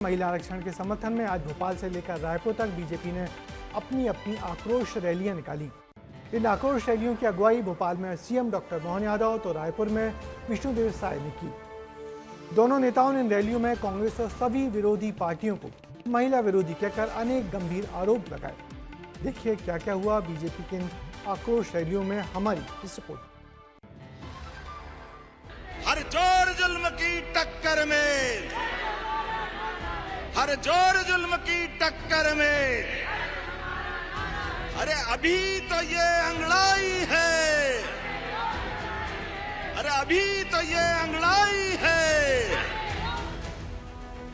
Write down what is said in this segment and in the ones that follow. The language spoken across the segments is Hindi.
महिला आरक्षण के समर्थन में आज भोपाल से लेकर रायपुर तक बीजेपी ने अपनी अपनी आक्रोश रैलियां निकाली। इन आक्रोश रैलियों की अगुवाई भोपाल में सीएम डॉक्टर मोहन यादव तो रायपुर में विष्णुदेव साय ने की। दोनों नेताओं ने इन रैलियों में कांग्रेस और सभी विरोधी पार्टियों को महिला विरोधी कहकर अनेक गंभीर आरोप लगाए। देखिए क्या क्या हुआ बीजेपी की इन आक्रोश रैलियों में, हमारी इस रिपोर्ट। हर जोर जुल्म की टक्कर में, हर जोर जुल्म की टक्कर में, अरे अभी तो ये अंगड़ाई है, अरे अभी तो ये अंगड़ाई है,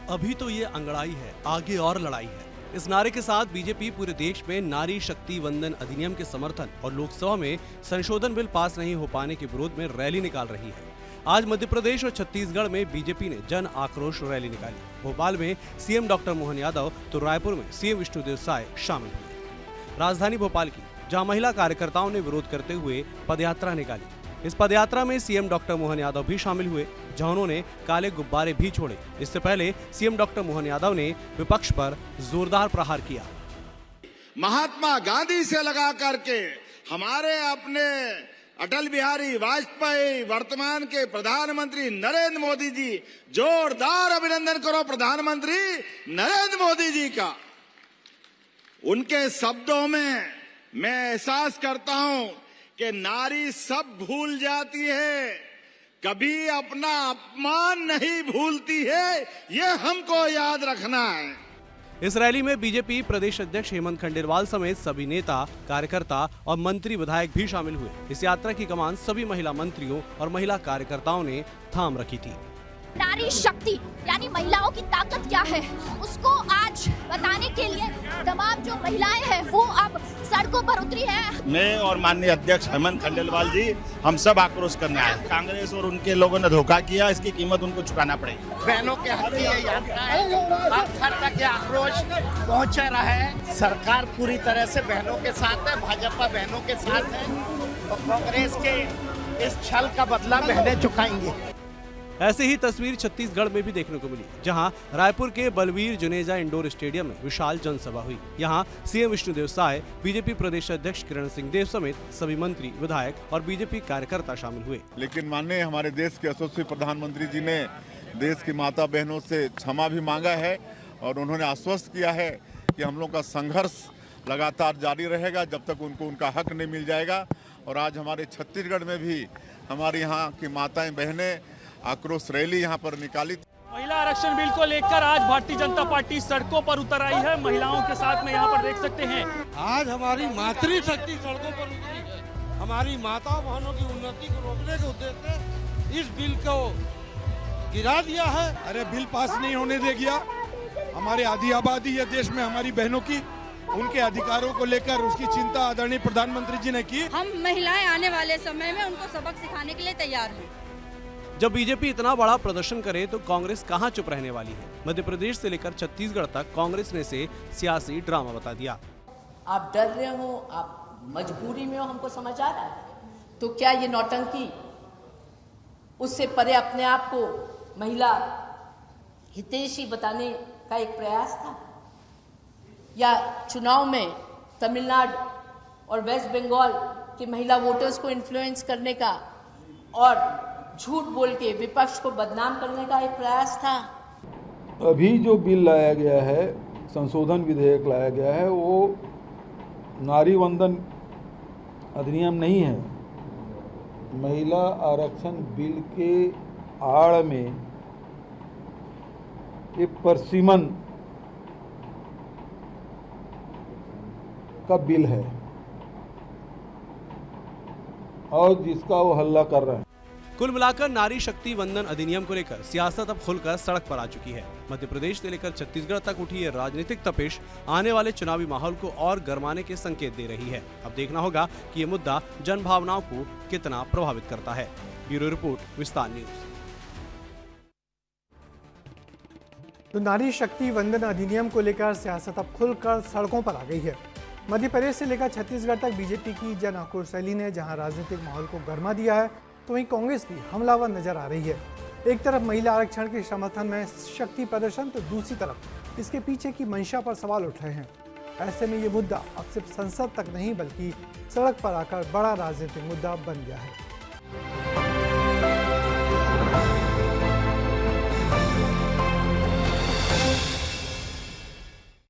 अभी तो ये अंगड़ाई है, आगे और लड़ाई है। इस नारे के साथ बीजेपी पूरे देश में नारी शक्ति वंदन अधिनियम के समर्थन और लोकसभा में संशोधन बिल पास नहीं हो पाने के विरोध में रैली निकाल रही है। आज मध्य प्रदेश और छत्तीसगढ़ में बीजेपी ने जन आक्रोश रैली निकाली। भोपाल में सीएम डॉक्टर मोहन यादव तो रायपुर में सीएम विष्णुदेव साय शामिल हुए। राजधानी भोपाल की जहां महिला कार्यकर्ताओं ने विरोध करते हुए पदयात्रा निकाली। इस पदयात्रा में सीएम डॉक्टर मोहन यादव भी शामिल हुए, जहां उन्होंने काले गुब्बारे भी छोड़े। इससे पहले सीएम डॉक्टर मोहन यादव ने विपक्ष पर जोरदार प्रहार किया। महात्मा गांधी से लगा करके हमारे अपने अटल बिहारी वाजपेयी, वर्तमान के प्रधानमंत्री नरेंद्र मोदी जी, जोरदार अभिनंदन करो प्रधानमंत्री नरेंद्र मोदी जी का। उनके शब्दों में मैं एहसास करता हूं कि नारी सब भूल जाती है, कभी अपना अपमान नहीं भूलती है, ये हमको याद रखना है। इस रैली में बीजेपी प्रदेश अध्यक्ष हेमंत खंडेलवाल समेत सभी नेता, कार्यकर्ता और मंत्री विधायक भी शामिल हुए। इस यात्रा की कमान सभी महिला मंत्रियों और महिला कार्यकर्ताओं ने थाम रखी थी। नारी शक्ति यानी महिलाओं की ताकत क्या है, उसको आज बताने के लिए तमाम जो महिलाएं हैं वो अब सड़कों पर उतरी है। मैं और माननीय अध्यक्ष हेमंत खंडेलवाल जी, हम सब आक्रोश करने आए। कांग्रेस और उनके लोगों ने धोखा किया, इसकी कीमत उनको चुकाना पड़ेगी। बहनों के हक की ये यात्रा है, घर तक ये आक्रोश पहुंच रहा है। सरकार पूरी तरह से बहनों के साथ है, भाजपा बहनों के साथ है और कांग्रेस के इस छल का बदला बहनें चुकाएंगी। ऐसे ही तस्वीर छत्तीसगढ़ में भी देखने को मिली, जहां रायपुर के बलवीर जुनेजा इंडोर स्टेडियम में विशाल जनसभा हुई। यहां सीएम विष्णुदेव साय, बीजेपी प्रदेश अध्यक्ष किरण सिंह देव समेत सभी मंत्री, विधायक और बीजेपी कार्यकर्ता शामिल हुए। लेकिन माननीय हमारे देश के यशस्वी प्रधानमंत्री जी ने देश की माता बहनों से क्षमा भी मांगा है और उन्होंने आश्वस्त किया है कि हम लोग का संघर्ष लगातार जारी रहेगा जब तक उनको उनका हक नहीं मिल जाएगा। और आज हमारे छत्तीसगढ़ में भी हमारे यहाँ की माताएं बहनें आक्रोश रैली यहाँ पर निकाली। महिला आरक्षण बिल को लेकर आज भारतीय जनता पार्टी सड़कों पर उतर आई है। महिलाओं के साथ में यहाँ पर देख सकते हैं। आज हमारी मातृशक्ति सड़कों पर उतरी है। हमारी माता बहनों की उन्नति को रोकने के उद्देश्य से इस बिल को गिरा दिया है। अरे बिल पास नहीं होने दे गया। हमारे आधी आबादी है देश में, हमारी बहनों की, उनके अधिकारों को लेकर उसकी चिंता आदरणीय प्रधानमंत्री जी ने की। हम महिलाएं आने वाले समय में उनको सबक सिखाने के लिए तैयार हैं। जब बीजेपी इतना बड़ा प्रदर्शन करे तो कांग्रेस कहां चुप रहने वाली है। मध्य प्रदेश से लेकर छत्तीसगढ़ तक कांग्रेस ने इसे सियासी ड्रामा बता दिया। आप डर रहे हो, आप मजबूरी में हो, हमको समझ आ रहा है। तो क्या ये नौटंकी उससे परे अपने आप को महिला हितैषी बताने का एक प्रयास था, या चुनाव में तमिलनाडु और वेस्ट बंगाल के महिला वोटर्स को इन्फ्लुएंस करने का और झूठ बोल के विपक्ष को बदनाम करने का एक प्रयास था। अभी जो बिल लाया गया है, संशोधन विधेयक लाया गया है, वो नारी वंदन अधिनियम नहीं है। महिला आरक्षण बिल के आड़ में एक परसिमन का बिल है और जिसका वो हल्ला कर रहे हैं। कुल मिलाकर नारी शक्ति वंदन अधिनियम को लेकर सियासत अब खुलकर सड़क पर आ चुकी है। मध्य प्रदेश से लेकर छत्तीसगढ़ तक उठी ये राजनीतिक तपिश आने वाले चुनावी माहौल को और गरमाने के संकेत दे रही है। अब देखना होगा कि ये मुद्दा जन भावनाओं को कितना प्रभावित करता है। ब्यूरो रिपोर्ट, विस्तार न्यूज। तो नारी शक्ति वंदन अधिनियम को लेकर सियासत अब खुलकर सड़कों पर आ गई है। मध्य प्रदेश से लेकर छत्तीसगढ़ तक बीजेपी की जन आक्रोश रैली ने जहां राजनीतिक माहौल को गरमा दिया है, तो वहीं कांग्रेस भी हमलावर नजर आ रही है। एक तरफ महिला आरक्षण के समर्थन में शक्ति प्रदर्शन तो दूसरी तरफ इसके पीछे की मंशा पर सवाल उठ रहे हैं। ऐसे में ये मुद्दा अब सिर्फ संसद तक नहीं बल्कि सड़क पर आकर बड़ा राजनीतिक मुद्दा बन गया है।